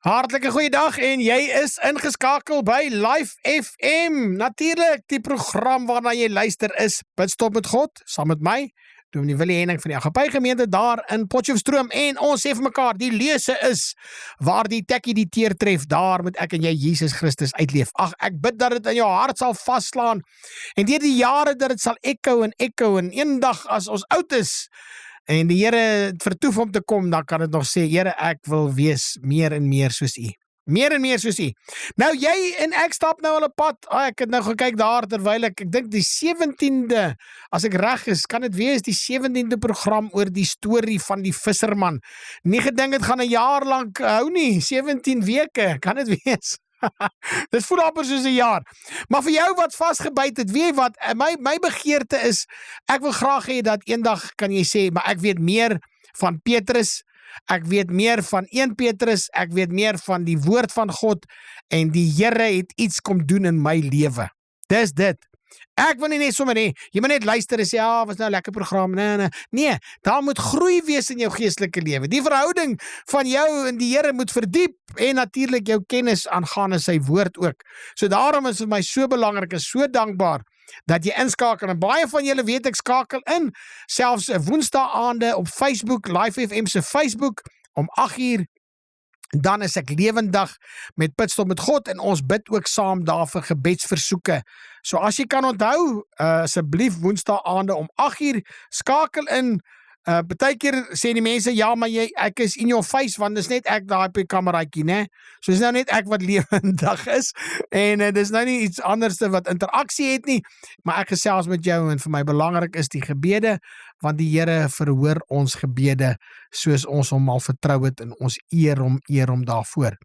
Hartlike goeiedag en jy is ingeskakel by Life FM. Natuurlik, die program waarna jy luister is Bidstop met God, saam met my, Dominee Willie Henning van die Agape Gemeente daar in Potchefstroom. En ons sê vir mekaar, die lese is waar die tekkie die teer tref, daar moet ek en jy Jesus Christus uitleef. Ag, ek bid dat dit in jou hart sal vaslaan en deur die jare dat dit sal echo en eendag as ons oud is en die Here vertoef om te kom, dan kan dit nog sê, Here, ek wil wees meer en meer soos U. Meer en meer soos U. Nou jy en ek stap nou al 'n pad. Ek het nou gekyk daar terwyl ek dink die 17de, as ek reg is, kan dit wees die 17de program oor die storie van die visserman. Nie gedink dit gaan 'n jaar lank hou nie, 17 weke, kan dit wees. Dit voel amper soos 'n jaar. Maar vir jou wat vasgebyt het, weet jy wat, my begeerte is, ek wil graag hê dat eendag kan jy sê, maar ek weet meer van Petrus, ek weet meer van 1 Petrus, ek weet meer van die woord van God, en die Here het iets kom doen in my lewe. Dis dit. Ek wil nie net sommer hê, jy moet net luister en sê, ja, was nou 'n lekker program, nee, daar moet groei wees in jou geestelike lewe. Die verhouding van jou en die Here moet verdiep, en natuurlik jou kennis aangaande sy woord ook. So daarom is vir my so belangrik en so dankbaar, dat jy inskakel, en baie van julle weet ek skakel in, selfs woensdaagaande op Facebook, Life FM se Facebook, om 8:00, dan is ek lewendig met Bidstop met God, en ons bid ook saam daar vir gebedsversoeke. So as jy kan onthou, asseblief woensdaagaande om 8:00, skakel in. Partykeer sê die mense, ja, maar ek is in your face, want dis net ek daar op die kameraatjie, né? So is nou net ek wat lewendig is, en dis nou nie iets anders wat interaksie het nie, maar ek gesels met jou, en vir my belangrik is die gebede, want die Here verhoor ons gebede, soos ons hom al vertrou het, en ons eer hom daarvoor.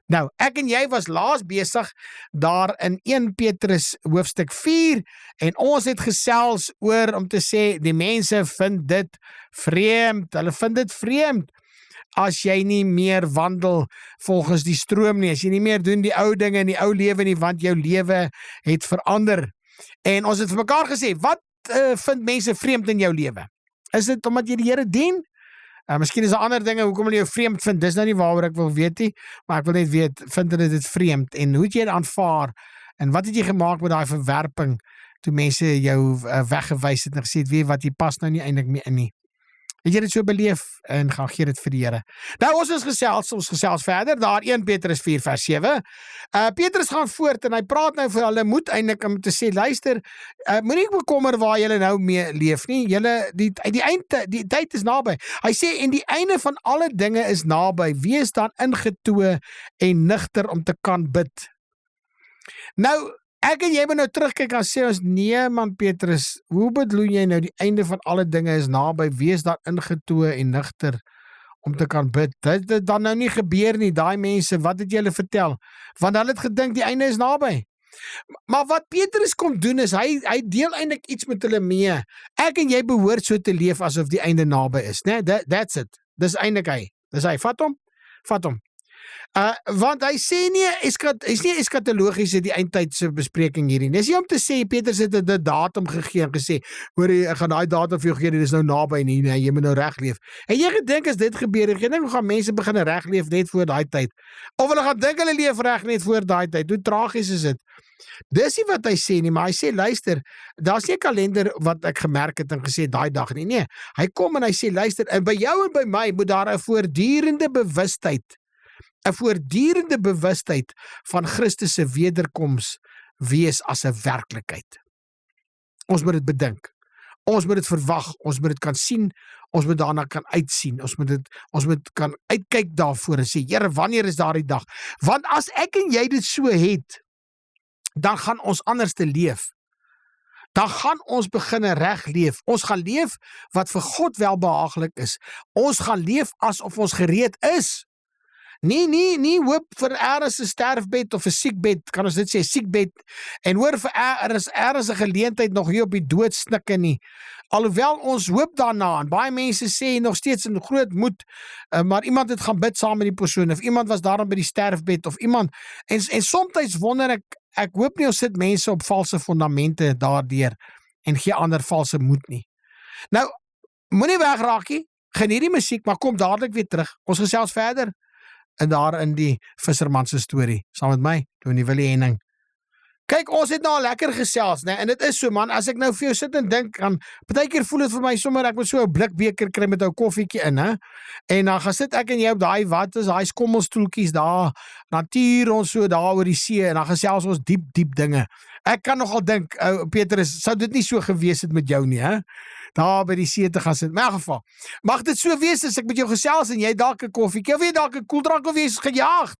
Nou, ek en jy was laas besig daar in 1 Petrus hoofstuk 4, en ons het gesels oor om te sê, die mense vind dit vreemd, hulle vind dit vreemd, as jy nie meer wandel volgens die stroom nie, as jy nie meer doen die ou dinge in die ou lewe nie, want jou lewe het verander. En ons het vir mekaar gesê, wat vind mense vreemd in jou lewe? Is dit omdat jy die Here dien? Miskien is daar ander dinge, hoekom hulle jou vreemd vind, dis nou nie waaroor ek wil weet nie, maar ek wil net weet, vind hulle dit vreemd, en hoe het jy dit aanvaar, en wat het jy gemaak met daai verwerping, toe mense jou weggewys het, en gesê het, weet wat, jy pas nou nie eintlik meer in nie. Het jy dit so beleef, en gaan gee dit vir die Here. Nou, ons gesels verder, daar 1 Petrus 4 vers 7. Petrus gaan voort, en hy praat nou vir hulle, moet eintlik om te sê, luister, moenie bekommer waar julle nou mee leef nie, julle, die tyd is naby. Hy sê, en die einde van alle dinge is naby, wees dan ingetoe en nigter om te kan bid. Nou, ek en jy moet nou terugkyk en sê ons, nee man Petrus, hoe bedoel jy nou, die einde van alle dinge is naby, wees dan ingetoe en nigter om te kan bid. Dit het dan nou nie gebeur nie, daai mense, wat het julle vertel? Want hulle het gedink, die einde is naby. Maar wat Petrus kom doen is, hy deel eintlik iets met hulle mee. Ek en jy behoort so te leef asof die einde naby is, né? That's it. Dis eintlik hy. Dis hy. Vat hom. Want hy sê nie, is nie eskatologiese die eindtydse bespreking hierdie. Dis nie om te sê, Petrus het 'n datum gegee en gesê, hoor ek gaan daai datum vir jou gee, dit is nou naby nie, jy moet nou reg leef. En jy gedink as dit gebeur, ek dink hoe gaan mense begin reg leef net voor daai tyd. Of hulle gaan dink hulle leef reg net voor daai tyd. Hoe tragies is dit? Dis nie wat hy sê nie, maar hy sê, luister, daar's nie 'n kalender wat ek gemerk het en gesê daai dag nie. Nee, hy kom en hy sê, luister, en by jou en by my moet daar 'n voortdurende bewustheid van Christus se wederkoms wees as 'n werklikheid. Ons moet dit bedink. Ons moet dit verwag, ons moet dit kan sien, ons moet daarna kan uitsien, ons moet kan uitkyk daarvoor en sê, Here, wanneer is daardie dag? Want as ek en jy dit so het, dan gaan ons anders te leef. Dan gaan ons beginne reg leef. Ons gaan leef wat vir God welbehaaglik is. Ons gaan leef asof ons gereed is. Nie hoop vir eers 'n sterfbed of 'n siekbed, kan ons dit sê, siekbed, en hoor vir eers 'n geleentheid nog hier op die dood snikke nie. Alhoewel ons hoop daarna, en baie mense sê nog steeds in groot moed, maar iemand het gaan bid saam met die persoon, of iemand was daarom by die sterfbed, of iemand, en soms wonder ek hoop nie ons sit mense op valse fondamente daardeur, en gee ander valse moed nie. Nou, moenie wegraak nie, geniet die musiek, maar kom dadelik weer terug, ons gesels verder. en daar in die visserman se storie, saam met my, Dominee Willie Henning. Kyk, ons het nou al lekker gesels, né? En dit is so, man, as ek nou vir jou sit en dink, partykeer voel dit vir my sommer, ek moet so 'n blikbeker kry met 'n koffietjie in, hè? En dan gaan sit ek en jy op daai skommelstoeltjies daar, dan tuur ons so daar oor die see, en dan gesels ons diep dinge. Ek kan nogal dink, Petrus, sou dit nie so gewees het met jou nie, hè? Daar by die see te gaan sit. In elk geval, mag dit so wees as ek met jou gesels en jy dalk 'n koffietjie of jy dalk 'n koeldrank of jy is gejaagd.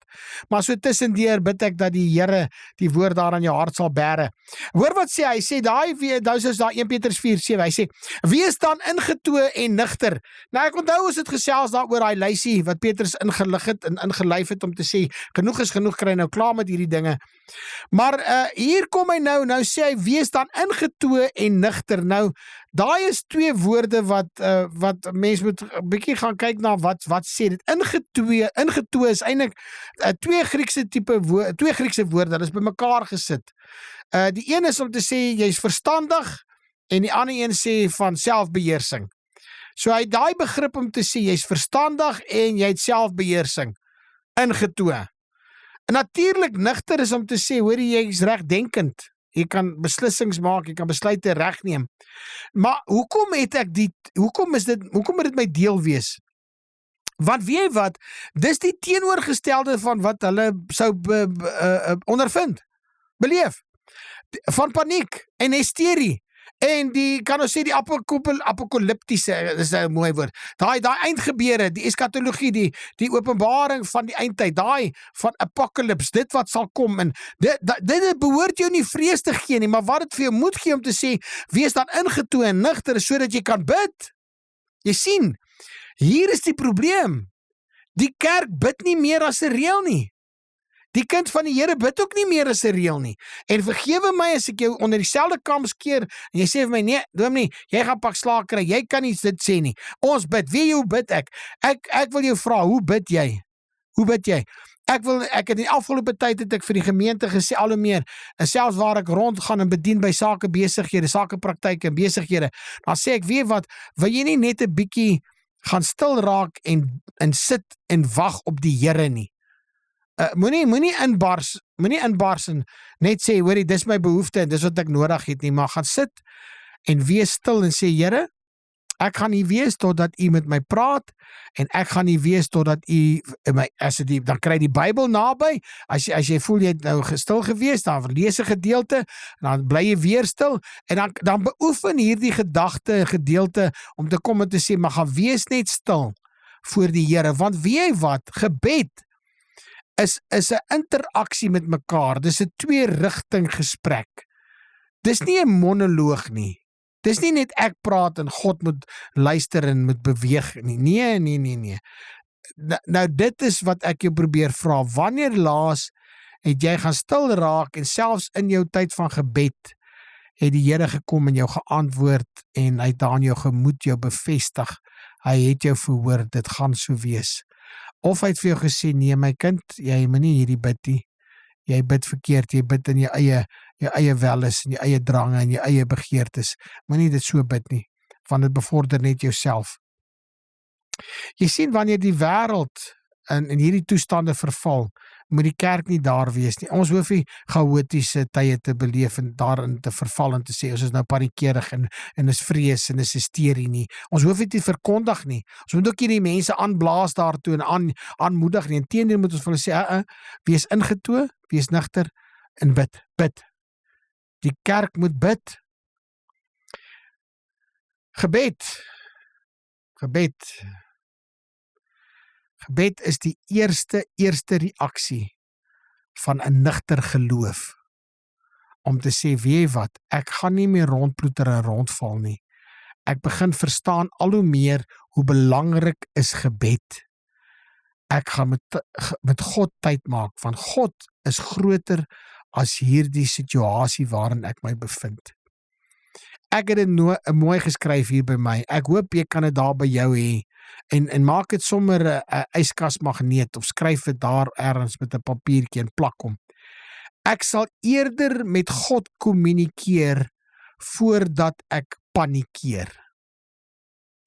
Maar so tussendeur bid ek dat die Here die woord daar aan jou hart sal bære. Hoor wat sê hy? Sê daai 1 Petrus 4:7. Hy sê: "Wees dan ingetoe en nigter." Nou ek onthou ons het gesels daaroor daai lysie wat Petrus ingelig het en ingelyf het om te sê genoeg is genoeg, kry nou klaar met hierdie dinge. Maar hier kom hy nou sê hy: "Wees dan ingetoe en nigter." Nou daai is 2 woorde wat mense moet 'n bietjie gaan kyk na wat sê dit. Ingetoe is eintlik 2 Griekse woorde, hulle is bymekaar gesit. Die een is om te sê jy's verstandig en die ander een sê van selfbeheersing. So hy het daai begrip om te sê jy's verstandig en jy het selfbeheersing. Ingetoe. En natuurlik nigter is om te sê, hoor jy's regdenkend. Jy kan beslissings maak, jy kan besluite regneem. Maar hoekom moet dit my deel wees? Want weet jy wat, dis die teenoorgestelde van wat hulle sou ondervind, beleef, van paniek en hysterie. En kan ons sê die apokaliptiese, dis 'n mooi woord, daai eindgebeure, die eskatologie, die openbaring van die eindtyd, daai van apokalips, dit wat sal kom, en dit behoort jou nie vrees te gee nie, maar wat dit vir jou moet gee om te sê, wees dan ingetoe en nigter, sodat jy kan bid. Jy sien, hier is die probleem. Die kerk bid nie meer as 'n reël nie. Die kind van die Here bid ook nie meer as 'n reël nie. En vergewe my as ek jou onder dieselfde kam skeer en jy sê vir my, nee, Dominee, jy gaan pak slaag kry, jy kan nie dit sê nie. Ons bid. Hoe bid ek? Ek wil jou vra, hoe bid jy? Hoe bid jy? Ek het in die afgelope tyd het ek vir die gemeente gesê al hoe meer, en selfs waar ek rondgaan en bedien by sakepraktyke en besighede, dan sê ek, weet wat, wil jy nie net 'n bietjie gaan stil raak en sit en wag op die Here nie? Moenie inbars en net sê, hoorie, dis my behoefte en dis wat ek nodig het nie, maar gaan sit en wees stil en sê, Here, ek gaan nie wees totdat u met my praat, en ek gaan nie wees totdat u dan kry die Bybel naby, as jy voel jy het nou stil gewees, dan lees 'n gedeelte, dan bly jy weer stil, en dan beoefen hierdie gedeelte om te kom en te sê, maar gaan wees net stil voor die Here, want weet jy wat, gebed is 'n interaksie met mekaar, dis 'n 2-rigting gesprek, dis nie 'n monoloog nie, dis nie net ek praat en God moet luister en moet beweeg nie, nee. Nou dit is wat ek jou probeer vra, wanneer laas het jy gaan stil raak en selfs in jou tyd van gebed het die Here gekom en jou geantwoord en hy het daar in jou gemoed jou bevestig, hy het jou verhoor, dit gaan so wees. Of hy het vir jou gesê, nee my kind, jy moet nie hierdie bid nie, jy bid verkeerd, jy bid in jou eie welis, en jou eie drange, en jou eie begeertes, moenie dit so bid nie, want dit bevorder net jouself. Jy sien, wanneer die wêreld in hierdie toestande verval, moet die kerk nie daar wees nie. Ons hoef nie chaotiese tye te beleef en daarin te verval en te sê, ons is nou paniekerig en is vrees en is hysterie nie. Ons hoef nie te verkondig nie. Ons moet ook nie die mense aanblaas daartoe en aanmoedig nie. Inteendeel moet ons vir hulle sê, wees ingetoe, wees nigter en bid. Die kerk moet bid. Gebed is die eerste reaksie van 'n nigter geloof. Om te sê, weet jy wat, ek gaan nie meer rondploeter en rondval nie. Ek begin verstaan al hoe meer hoe belangrik is gebed. Ek gaan met God tyd maak, want God is groter as hierdie situasie waarin ek my bevind. Ek het dit mooi geskryf hier by my. Ek hoop jy kan dit daar by jou hê. En maak dit sommer 'n yskasmagneet of skryf dit daar ergens met 'n papiertjie en plak hom. Ek sal eerder met God kommunikeer voordat ek panikeer.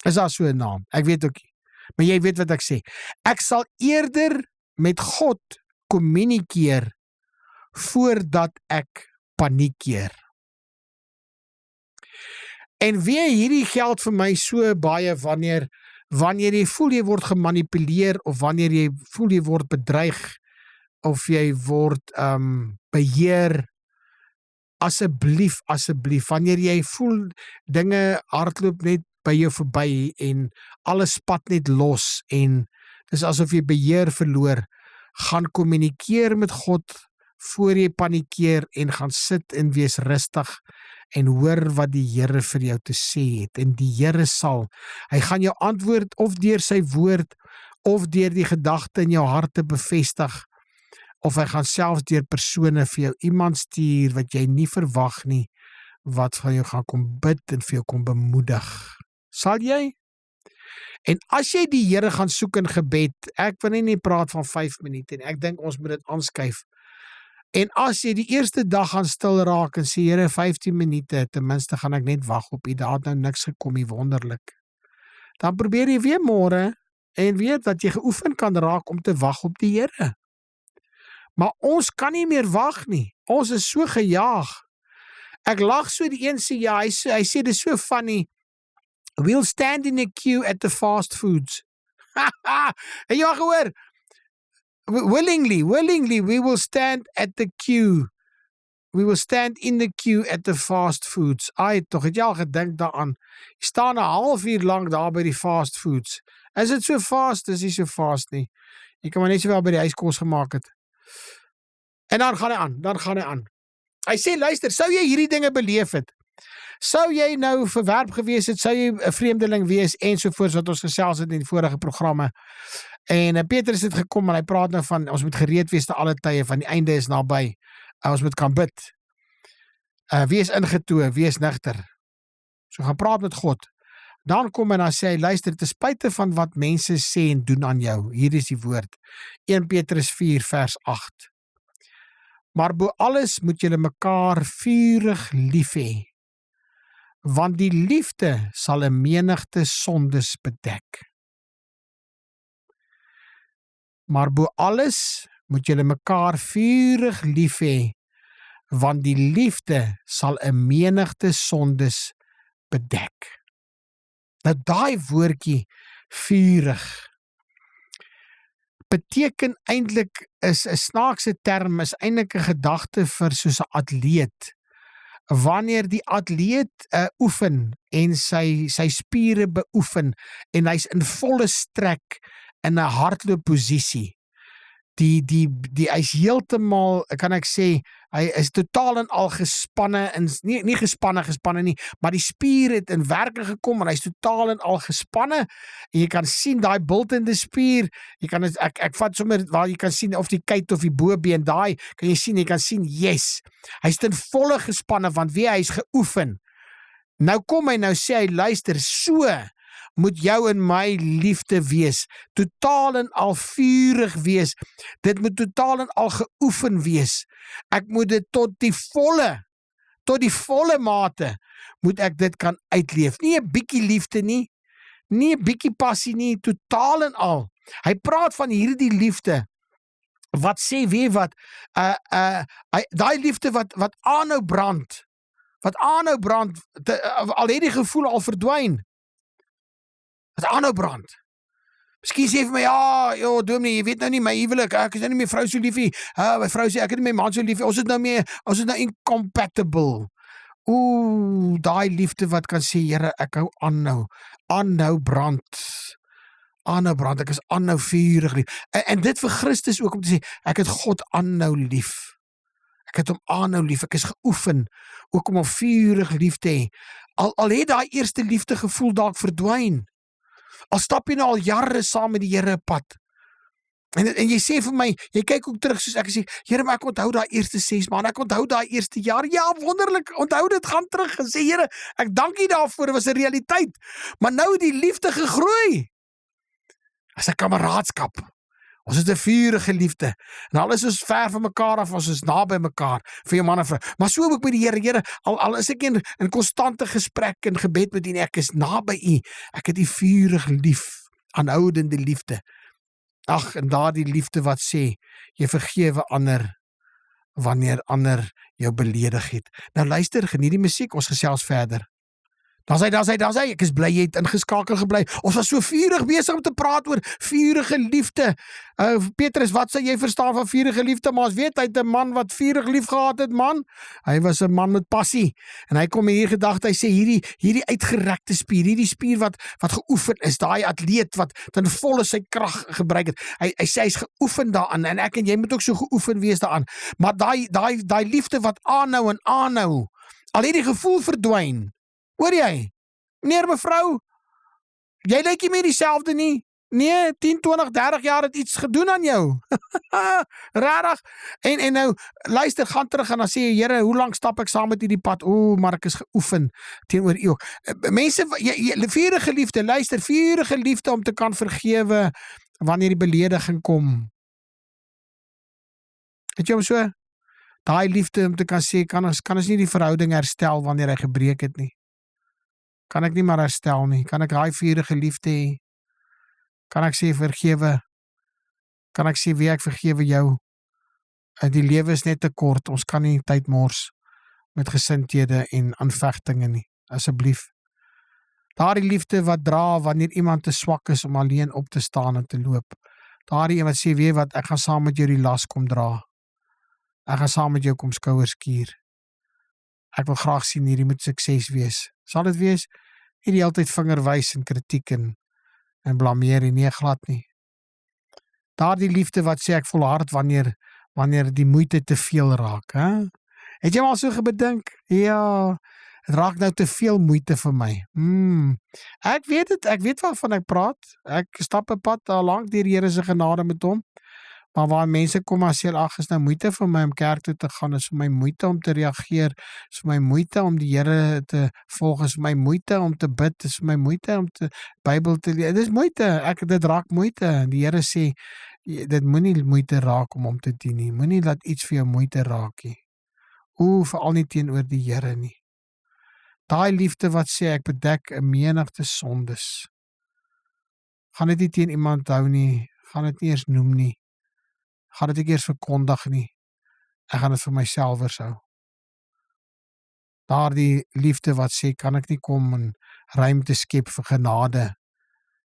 Is daar so 'n naam? Ek weet ook nie. Maar jy weet wat ek sê. Ek sal eerder met God kommunikeer voordat ek paniekeer. En weer hierdie geld vir my so baie wanneer jy voel jy word gemanipuleer of wanneer jy voel jy word bedreig of jy word beheer, asseblief, wanneer jy voel dinge hardloop net by jou verby en alles spat net los en dis asof jy beheer verloor, gaan kommunikeer met God voor jy panikeer en gaan sit en wees rustig en hoor wat die Here vir jou te sê het. En die Here hy gaan jou antwoord of deur sy woord of deur die gedagte in jou hart te bevestig, of hy gaan selfs deur persone vir jou iemand stuur wat jy nie verwag nie, wat van jou gaan kom bid en vir jou kom bemoedig. Sal jy? En as jy die Here gaan soek in gebed, ek wil nie praat van 5 minute nie, ek dink ons moet dit aanskuif. En as jy die eerste dag gaan stil raak en sê, Here, 15 minute, ten minste gaan ek net wag op U, daar het nou niks gekom nie, wonderlik. Dan probeer jy weer môre en weet dat jy geoefen kan raak om te wag op die Here. Maar ons kan nie meer wag nie. Ons is so gejaag. Ek lag so die een sê, ja, hy sê dit is so funny. We'll stand in a queue at the fast foods. En jy mag hoor, willingly, we will stand at the queue. We will stand in the queue at the fast foods. Ai, toch, het jy al gedink daaraan? Jy staan 'n halfuur lang daar by die fast foods. Is dit so fast? Dis nie so fast nie. Jy kan maar net sowel by die huiskos gemaak het. En dan gaan hy aan. Hy sê, luister, sou jy hierdie dinge beleef het? Sou jy nou verwerp gewees het? Sou jy 'n vreemdeling wees? Ensovoorts wat ons gesels het in die vorige programme. En Petrus het gekom en hy praat nou van, ons moet gereed wees te alle tye, van die einde is naby. Ons moet kan bid. Wees ingetoe, wees nigter. So gaan praat met God. Dan kom en dan sê hy, luister, ten spyte van wat mense sê en doen aan jou, hier is die woord, 1 Petrus 4 vers 8. Maar bo alles moet julle mekaar vurig lief hê, want die liefde sal 'n menigte sondes bedek. Maar bo alles moet julle mekaar vurig lief hê, want die liefde sal 'n menigte sondes bedek. Nou daai woordjie vurig beteken eintlik is 'n snaakse term, is eintlik 'n gedagte vir soos 'n atleet. Wanneer die atleet oefen en sy spiere beoefen en hy's in volle strek in 'n hardloopposisie. Hy's heeltemal, kan ek sê, hy is totaal en al gespanne, en nie gespanne nie, maar die spier het in werking gekom en hy's totaal en al gespanne, en jy kan sien daai bultende spier, jy kan ek vat sommer waar jy kan sien of die kuit of die bobeen, daai kan jy sien, yes, hy's ten volle gespanne, want hy's geoefen. Nou kom hy, nou sê hy, luister, so moet jou en my liefde wees, totaal en al vurig wees, dit moet totaal en al geoefen wees, ek moet dit tot die volle mate, moet ek dit kan uitleef, nie 'n bietjie liefde nie 'n bietjie passie nie, totaal en al. Hy praat van hierdie liefde, wat sê, weet wat, daai liefde wat aanhou brand, al het die gevoel al verdwyn, wat aanhou brand. Miskien sê vir my, ja, dominee, jy weet nou nie my huwelik, ek is nou nie my vrou so lief nie, my vrou sê, ek is nie my man so lief nie, ons is nou incompatible. Daai liefde wat kan sê, Here, ek hou aanhou brand, ek is aanhou vurig lief, en dit vir Christus ook om te sê, ek het God aanhou lief, ek het hom aanhou lief, ek is geoefen, ook om vurig lief te hê, al het daai eerste liefde gevoel dalk verdwyn, al stap jy nou al jare saam met die Here pad, en jy sê vir my, jy kyk ook terug soos ek sê, Here, maar ek onthou daai eerste 6 maande, ek onthou daai eerste jaar, ja, wonderlik, onthou dit, gaan terug, en sê, Here, ek dank U daarvoor, dit was 'n realiteit, maar nou het die liefde gegroei, as 'n kameraadskap, ons het 'n vurige liefde, en al is ons ver van mekaar af, ons is naby mekaar, vir jou man en vrou, maar so ook by die Here, al is ek in konstante gesprek en gebed met U, ek is naby U, ek het U vurig lief, aanhoudende liefde, Ag, en daardie liefde wat sê, jy vergewe ander, wanneer ander jou beledig het. Nou luister, geniet die musiek, ons gesels verder. Daar's hy, ek is bly jy het ingeskakel gebly. Ons was so vurig besig om te praat oor vurige liefde. Petrus, wat sê jy verstaan van vurige liefde? Maar ons weet, hy het 'n man wat vurig lief gehad het, man. Hy was 'n man met passie. En hy kom hier gedagte, hy sê hierdie uitgerekte spier, hierdie spier wat geoefen is, daai atleet wat ten volle sy krag gebruik het. Hy sê hy's geoefen daaraan en ek en jy moet ook so geoefen wees daaraan. Maar daai liefde wat aanhou en aanhou, al het die gevoel verdwyn. Hoor jy? Meneer, mevrou, jy lyk nie meer dieselfde nie. Nee, 10, 20, 30 jaar het iets gedoen aan jou. Rarig. En nou, luister, gaan terug en dan sê jy, Here, hoe lank stap ek saam met hierdie pad? Maar ek is geoefen teenoor u ook. Mense, vurige liefde, luister, vurige liefde om te kan vergewe wanneer die belediging kom. Het jy hom so? Daai liefde om te kan sê, kan ons nie die verhouding herstel wanneer hy gebreek het nie. Kan ek nie maar herstel nie. Kan ek daai vurige liefde hê? Kan ek sê vergewe? Kan ek sê wie ek vergewe jou? Die lewe is net te kort. Ons kan nie tyd mors met gesindhede en aanvegtinge nie. Asseblief. Daardie liefde wat dra wanneer iemand te swak is om alleen op te staan en te loop. Daardie een wat sê, weet wat, ek gaan saam met jou die las kom dra. Ek gaan saam met jou kom skouers skuur. Ek wil graag sien hierdie moet sukses wees. Sal dit wees? Nie die hele tyd vingerwys en kritiek en blameer en nie glad nie. Daardie liefde wat sê ek volhard wanneer die moeite te veel raak, hè? Het jy maar so bedink? Ja, het raak nou te veel moeite vir my. Ek weet dit, ek weet waarvan ek praat. Ek stap 'n pad al lank deur die Here se genade met hom. Maar waar mense kom en sê, ag, is nou moeite vir my om kerk toe te gaan, is vir my moeite om te reageer, is vir my moeite om die Here te volg, is vir my moeite om te bid, is vir my moeite om te Bybel te lees. Dis moeite, dit raak moeite. Die Here sê, dit moenie moeite raak om hom te dien nie. Moenie laat iets vir jou moeite raak nie. Veral nie teenoor die Here nie. Daai liefde wat sê, ek bedek 'n menigte sondes. Gaan dit nie teen iemand hou nie, gaan dit nie eers noem nie. Gaan dit ek eers verkondig nie. Ek gaan dit vir myself hou. Daardie liefde wat sê, kan ek nie kom en ruimte skep vir genade.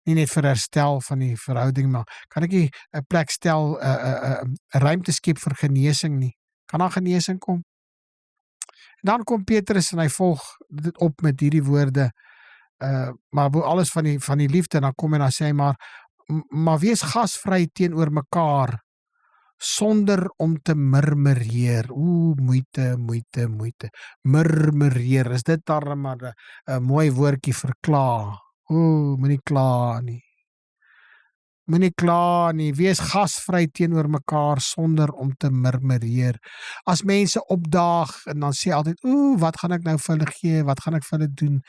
Nie net vir herstel van die verhouding, maar kan ek nie 'n plek stel, 'n ruimte skep vir genesing nie. Kan daar genesing kom? En dan kom Petrus en hy volg dit op met hierdie woorde, maar alles van die liefde, dan kom en dan sê hy, maar wees gasvry teenoor mekaar, sonder om te murmureer. Moeite. Murmureer, is dit darm maar 'n mooi woordjie vir kla. Moenie kla nie. Moenie kla nie, wees gasvry teenoor mekaar sonder om te murmureer. As mense opdaag en dan sê altyd, wat gaan ek nou vir hulle gee, wat gaan ek vir hulle doen?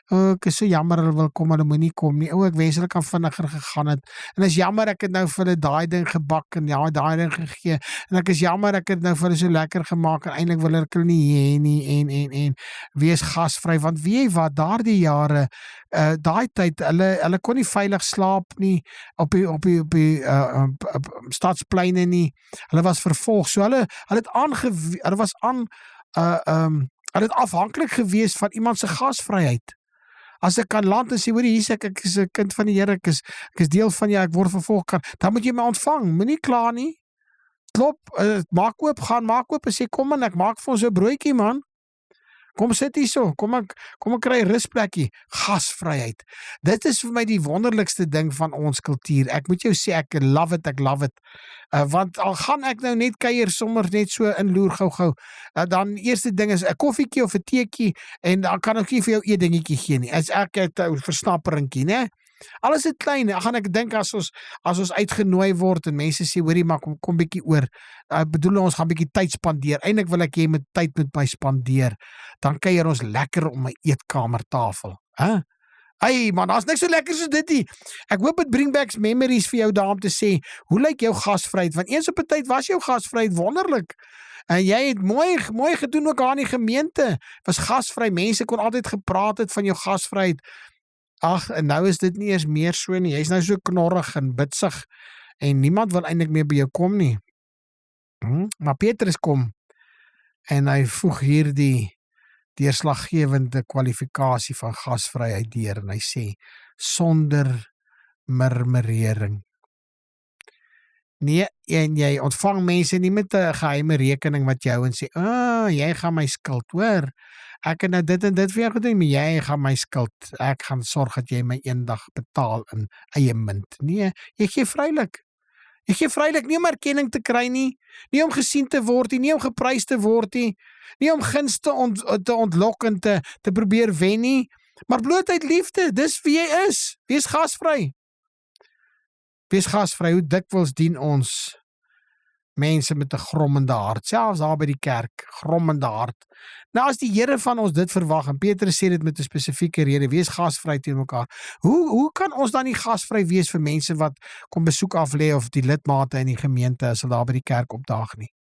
Ek is so jammer hulle wil kom, hulle moenie kom nie. Ek wens hulle kan vinniger gegaan het. En is jammer ek het nou vir hulle daai ding gebak en daai ding gegee. En ek is jammer ek het nou vir hulle so lekker gemaak en eintlik wil hulle nie hê nie en wees gasvry, want weet jy wat, daardie jare, daai tyd, hulle kon nie veilig slaap nie op die stadspleine nie. Hulle was vervolg. So hulle het afhanklik gewees van iemand se gasvryheid. As ek kan land en sê, hoor hier, ek is 'n kind van die Here, ek is deel van jou, ek word vervolg, dan moet jy my ontvang. Moenie kla nie. Klop, maak oop en sê, kom en ek maak vir ons 'n broodjie, man. Kom sit hier so, kom ek kry 'n rusplekkie. Gasvryheid. Dit is vir my die wonderlikste ding van ons kultuur. Ek moet jou sê, ek love it. Want al gaan ek nou net kuier sommer net so inloer gou. Dan eerste ding is 'n koffietjie of 'n teetjie en dan kan ek nie vir jou 'n dingetjie gee nie. As ek 'n versnapperingkie, né? Alles is klein. Dan gaan ek dink as ons uitgenooi word en mense sê, hoorie, maar kom bietjie oor. Bedoel ons gaan bietjie tyd spandeer. Eintlik wil ek jy met tyd met my spandeer. Dan kuier ons lekker om my eetkamertafel, hè? Hey man, daar's niks so lekker soos dit nie. Ek hoop dit bring back memories vir jou daar om te sê, hoe lyk jou gasvryheid? Want eens op 'n tyd was jou gasvryheid wonderlik. En jy het mooi gedoen ook aan die gemeente. Was gasvry. Mense kon altyd gepraat het van jou gasvryheid. Ag, en nou is dit nie eens meer so nie. Jy's nou so knorrig en bitsig en niemand wil eintlik meer by jou kom nie. Maar Petrus kom en hy voeg hierdie deurslaggewende kwalifikasie van gasvryheid deur en hy sê sonder murmurering. Nee, en jy ontvang mense nie met 'n geheime rekening wat jy hou en sê, jy gaan my skuld, hoor. Ek het nou dit en dit vir jou gedoen, maar jy gaan my skuld. Ek gaan sorg dat jy my eendag betaal in eie munt. Nee, jy gee vrylik. Jy gee vrylik nie om erkenning te kry nie om gesien te word nie om geprys te word nie om gunste te ontlok en te probeer wen nie, maar bloot uit liefde. Dis wie jy is. Wees gasvry. Wees gasvry. Hoe dikwels dien ons mense met 'n grommende hart, selfs daar by die kerk, grommende hart. Nou as die Here van ons dit verwag, en Petrus sê dit met 'n spesifieke rede, wees gasvry teenoor mekaar. Hoe kan ons dan nie gasvry wees vir mense wat kom besoek aflê of die lidmate in die gemeente as hulle daar by die kerk opdaag nie?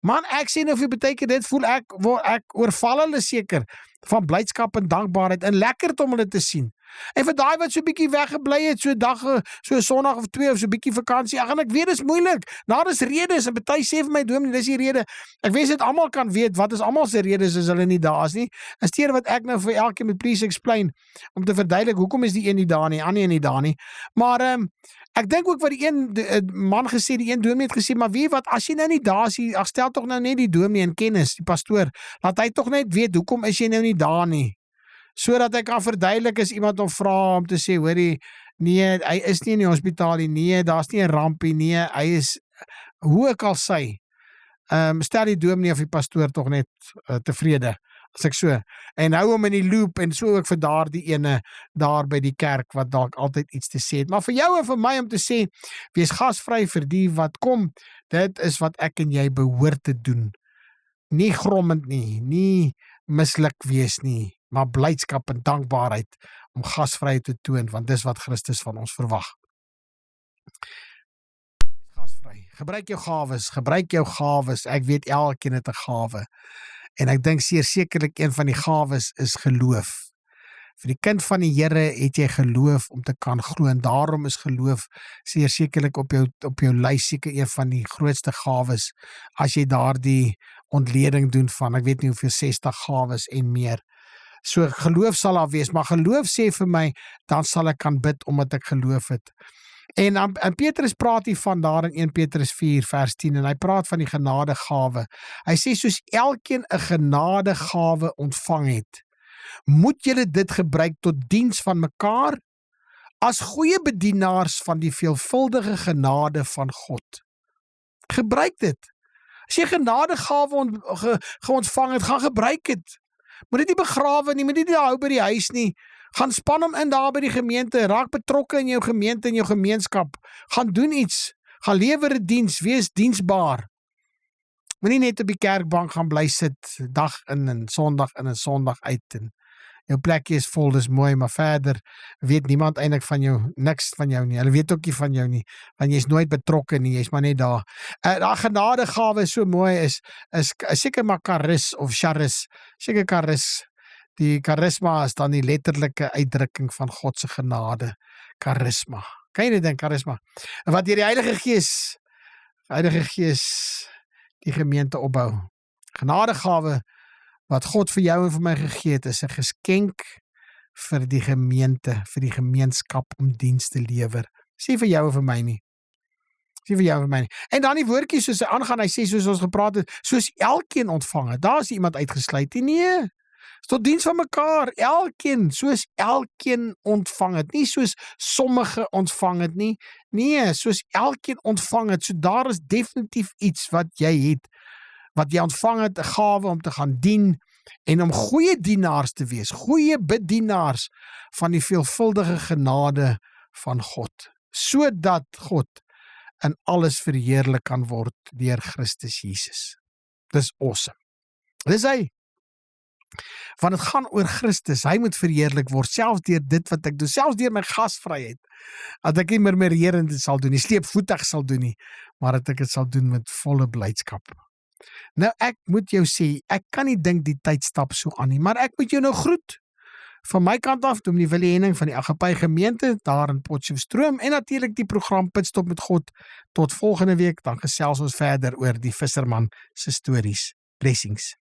Man, ek sê nou vir baie keer dit voel ek oorval hulle seker van blydskap en dankbaarheid en lekker om hulle te sien. En vir daai wat so 'n bietjie weggebly het, so 'n dag, so 'n Sondag of 2 of so 'n bietjie vakansie, en ek weet dis moeilik. Daar is redes en party sê vir my dominee, dis die rede. Ek wens dit almal kan weet wat is almal se redes as hulle nie daar is nie. Insteer wat ek nou vir elkeen moet please explain om te verduidelik hoekom is die een nie daar nie, ander een nie daar nie. Maar ek dink ook wat die man gesê, die een dominee het gesê, maar wie wat as jy nou nie daar is, stel tog nou net die dominee in kennis, die pastoor, laat hy tog net weet hoekom is jy nou nie daar nie. Sodat hy kan verduidelik as iemand hom vra om te sê, hoorie, nee, hy is nie in die hospitaal nie, nee, daar's nie 'n rampie, nee, hy is, hoe ek al sê, stel die dominee of die pastoor tog net tevrede, as ek so, en hou hom in die loop, en so ook vir daardie ene, daar by die kerk, wat dalk altyd iets te sê het, maar vir jou en vir my om te sê, wees gasvry vir die wat kom, dit is wat ek en jy behoort te doen, nie grommend nie misluk wees nie, maar blydskap en dankbaarheid om gasvryheid te toon, want dis wat Christus van ons verwag. Gasvry. Gebruik jou gawes. Ek weet elkeen het 'n gawe. En ek dink sekerlik een van die gawes is geloof. Vir die kind van die Here het jy geloof om te kan glo, en daarom is geloof sekerlik op jou lys seker een van die grootste gawes, as jy daardie ontleding doen van, ek weet nie hoeveel 60 gawes en meer. So geloof sal daar wees, maar geloof sê vir my, dan sal ek kan bid omdat ek geloof het. En Petrus praat hier van daar in 1 Petrus 4 vers 10, en hy praat van die genadegawe. Hy sê soos elkeen 'n genadegawe ontvang het, moet julle dit gebruik tot diens van mekaar, as goeie bedienaars van die veelvuldige genade van God. Gebruik dit. As jy genadegawe ontvang het, gaan gebruik dit. Moet dit nie begrawe nie, moet dit nie hou by die huis nie. Gaan span hom in daar by die gemeente, raak betrokke in jou gemeente en jou gemeenskap. Gaan doen iets, gaan lewer 'n diens, wees diensbaar. Moenie net op die kerkbank gaan bly sit, dag in en Sondag in en Sondag uit, en jou plekkie is vol, dis mooi, maar verder weet niemand eintlik van jou, niks van jou nie. Hulle weet ook nie van jou nie, want jy is nooit betrokke nie, jy is maar net daar. Daai genadegawe is so mooi, is seker maar charis of charis, seker charis. Die charisma is dan die letterlike uitdrukking van God se genade. Charisma. Kan jy dit dink, charisma? En wat deur die Heilige Gees die gemeente opbou. Genadegawe wat God vir jou en vir my gegee het, is 'n geskenk vir die gemeente, vir die gemeenskap om diens te lewer. Sê vir jou en vir my nie. En dan die woordjie soos hy aangaan, hy sê soos ons gepraat het, soos elkeen ontvang het. Daar is iemand uitgesluit. Nee. Tot diens van mekaar, elkeen, soos elkeen ontvang het, nie soos sommige ontvang het nie, nee, soos elkeen ontvang het, so daar is definitief iets wat jy het, wat jy ontvang het, 'n gawe om te gaan dien, en om goeie dienaars te wees, goeie bedienaars van die veelvuldige genade van God, sodat God in alles verheerlik kan word deur Christus Jesus. Dis awesome. Dis hy. Want het gaan oor Christus, hy moet verheerlik word, selfs deur dit wat ek doen, selfs deur my gasvryheid, dat ek nie murmurerend sal doen nie, sleepvoetig sal doen nie, maar dat ek dit sal doen met volle blydskap. Nou ek moet jou sê, ek kan nie dink die tyd stap so aan nie, maar ek moet jou nou groet. Van my kant af, Dominee Willie Henning van die Agapai Gemeente daar in Potchefstroom en natuurlik die program Pitstop met God. Tot volgende week, dan gesels ons verder oor die visserman se stories. Blessings.